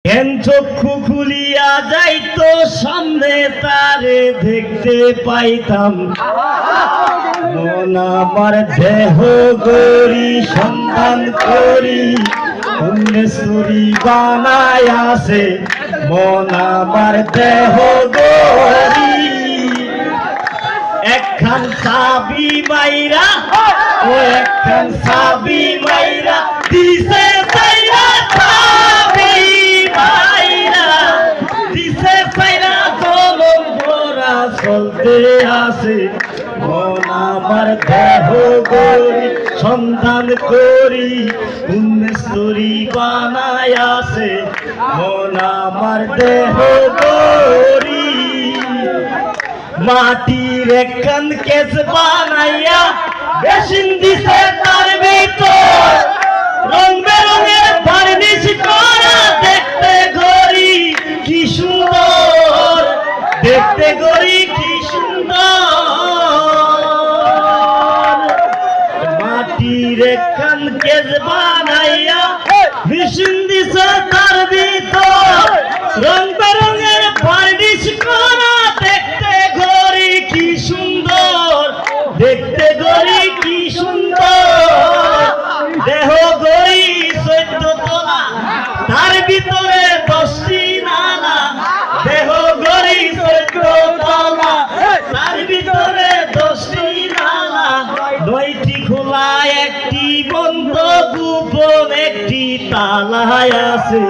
কেন চক্ষু খুলিয়া যাইতো সামনে তারে দেখতে পাইতাম। মন আমার দেহ গরি সন্ধান করি পুণ্যেশ্বরী বানায় আছে। মন আমার দেহ গরি একখান চাবি মাইরা ও একখান চাবি মাইরা দিছে চাইরা চাবি মাইরা দিছে চাইরা চলন ভরা চলতে আছে। মন আমার দেহ গরি সন্ধান করি পুণ্যেশ্বরী বানায় আছে। মন আমার দেহ গরি মাটির একখান কেস বানাইয়া বেশিন দিছে তার ভিতর রং বেরঙের বার্নিশ করা দেখতে গরি কি সুন্দর, দেখতে গরি কি সুন্দর। মাটির একখান কেস বানাইয়া বেশিন দিছে তার ভিতর রং বেরঙের বার্নিশ করা দেখতে গরি কি সুন্দর, দেখতে গরি কি সুন্দর। দেহ গরি 14 তলা তার ভিতরে 10টি নালা। দেহ গরি 14 তলা তার ভিতরে 10টি নালা। 9টি খোলা 1টি বন্ধ গোপন 1টি তালায় আছে।